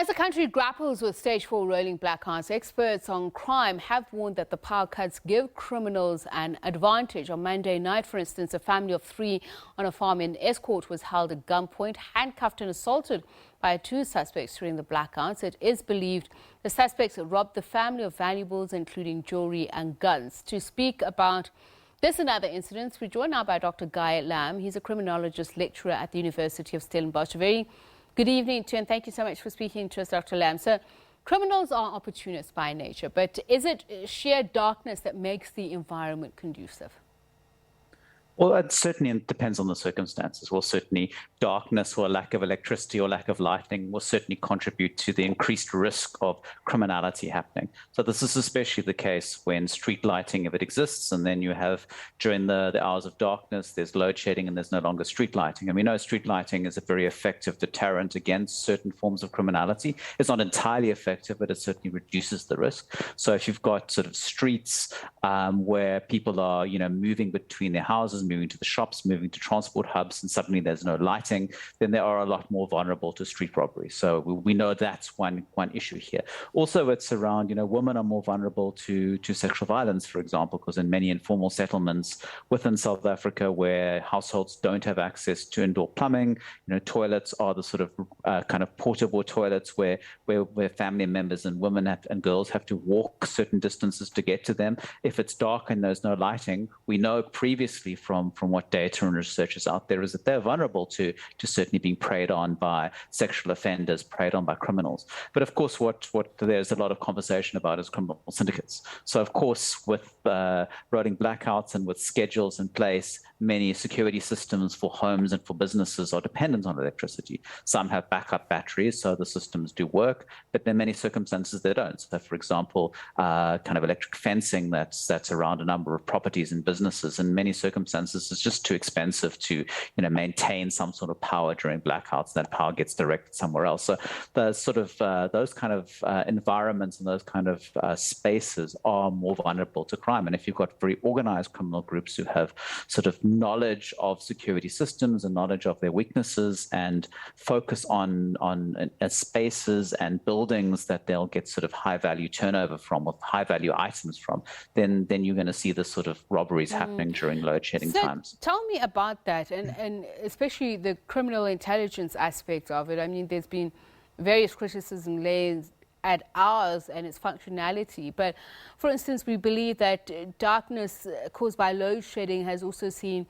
As the country grapples with stage 4 rolling blackouts, experts on crime have warned that the power cuts give criminals an advantage. On Monday night, for instance, a family of 3 on a farm in Estcourt was held at gunpoint, handcuffed and assaulted by 2 suspects during the blackouts. It is believed the suspects robbed the family of valuables, including jewellery and guns. To speak about this and other incidents, we're joined now by Dr. Guy Lamb. He's a criminologist lecturer at the University of Stellenbosch. Very good evening to you, and thank you so much for speaking to us, Dr. Lamb. So, criminals are opportunists by nature, but is it sheer darkness that makes the environment conducive? Well, it certainly depends on the circumstances. Well, certainly darkness or lack of electricity or lack of lighting will certainly contribute to the increased risk of criminality happening. So this is especially the case when street lighting, if it exists, and then you have during the hours of darkness, there's load shedding and there's no longer street lighting. And we know street lighting is a very effective deterrent against certain forms of criminality. It's not entirely effective, but it certainly reduces the risk. So if you've got sort of streets where people are, moving between their houses, moving to the shops, moving to transport hubs, and suddenly there's no lighting, then they are a lot more vulnerable to street robbery. So we know that's one issue here. Also, it's around, women are more vulnerable to sexual violence, for example, because in many informal settlements within South Africa where households don't have access to indoor plumbing, toilets are the sort of kind of portable toilets where family members and women and girls have to walk certain distances to get to them. If it's dark and there's no lighting, we know previously from what data and research is out there is that they're vulnerable to certainly being preyed on by sexual offenders, preyed on by criminals. But of course, what there's a lot of conversation about is criminal syndicates. So of course, with rolling blackouts and with schedules in place, many security systems for homes and for businesses are dependent on electricity. Some have backup batteries, so the systems do work, but in many circumstances they don't. So for example, kind of electric fencing that's around a number of properties and businesses, in many circumstances it's just too expensive to maintain some sort of power during blackouts. That power gets directed somewhere else. So the sort of those kind of environments and those kind of spaces are more vulnerable to crime. And if you've got very organized criminal groups who have sort of knowledge of security systems and knowledge of their weaknesses and focus on spaces and buildings that they'll get sort of high value turnover from, or high value items from, then you're going to see this sort of robberies happening during load shedding times. Tell me about that, and especially the criminal intelligence aspect of it. I mean, there's been various criticism laid at ours and its functionality. But for instance, we believe that darkness caused by load shedding has also seen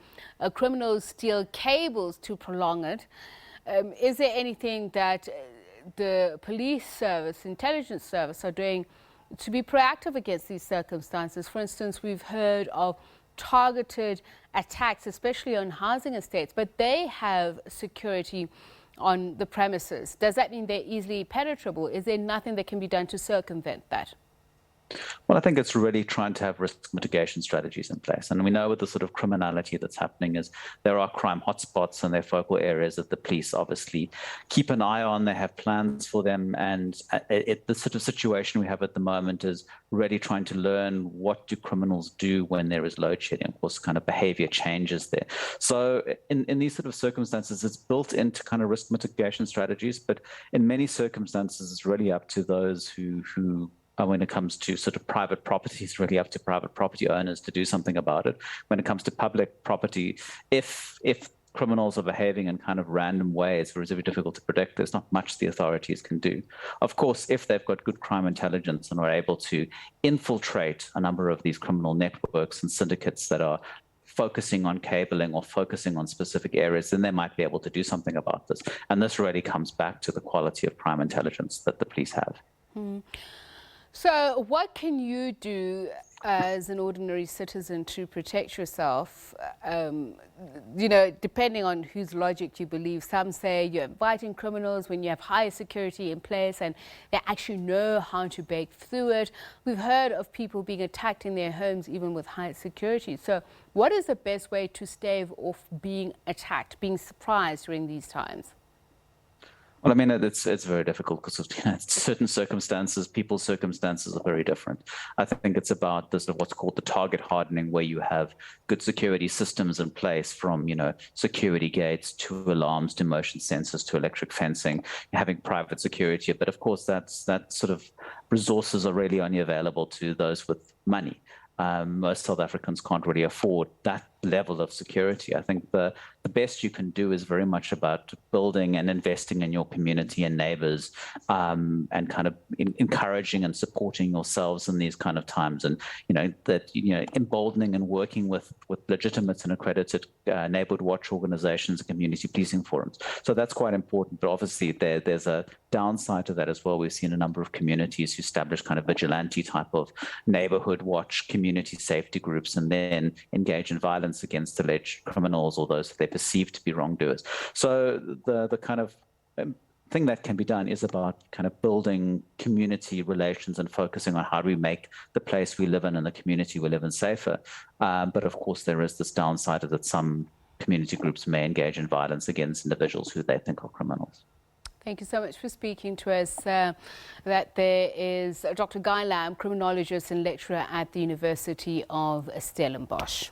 criminals steal cables to prolong it. Is there anything that the police service, intelligence service are doing to be proactive against these circumstances? For instance, we've heard of targeted attacks, especially on housing estates, but they have security on the premises. Does that mean they're easily penetrable? Is there nothing that can be done to circumvent that? Well, I think it's really trying to have risk mitigation strategies in place. And we know with the sort of criminality that's happening is there are crime hotspots and there are focal areas that the police obviously keep an eye on. They have plans for them. And the sort of situation we have at the moment is really trying to learn what do criminals do when there is load shedding. Of course, kind of behavior changes there. So in these sort of circumstances, it's built into kind of risk mitigation strategies. But in many circumstances, it's really up to those who when it comes to sort of private property, it's really up to private property owners to do something about it. When it comes to public property, if criminals are behaving in kind of random ways where it's very difficult to predict, there's not much the authorities can do. Of course, if they've got good crime intelligence and are able to infiltrate a number of these criminal networks and syndicates that are focusing on cabling or focusing on specific areas, then they might be able to do something about this. And this really comes back to the quality of crime intelligence that the police have. So what can you do as an ordinary citizen to protect yourself? Depending on whose logic you believe. Some say you're inviting criminals when you have higher security in place and they actually know how to break through it. We've heard of people being attacked in their homes even with high security. So what is the best way to stave off being attacked, being surprised during these times? Well, I mean, it's very difficult because of certain circumstances, people's circumstances are very different. I think it's about this what's called the target hardening, where you have good security systems in place, from security gates to alarms to motion sensors to electric fencing, having private security. But of course, that sort of resources are really only available to those with money. Most South Africans can't really afford that level of security. I think the best you can do is very much about building and investing in your community and neighbors, and kind of encouraging and supporting yourselves in these kind of times, and emboldening and working with legitimate and accredited neighborhood watch organizations and community policing forums. So that's quite important. But obviously there's a downside to that as well. We've seen a number of communities who establish kind of vigilante type of neighborhood watch community safety groups and then engage in violence against alleged criminals or those that they perceive to be wrongdoers. So the kind of thing that can be done is about kind of building community relations and focusing on how do we make the place we live in and the community we live in safer. But of course, there is this downside that some community groups may engage in violence against individuals who they think are criminals. Thank you so much for speaking to us. That there is Dr. Guy Lamb, Criminologist and Lecturer at the University of Stellenbosch.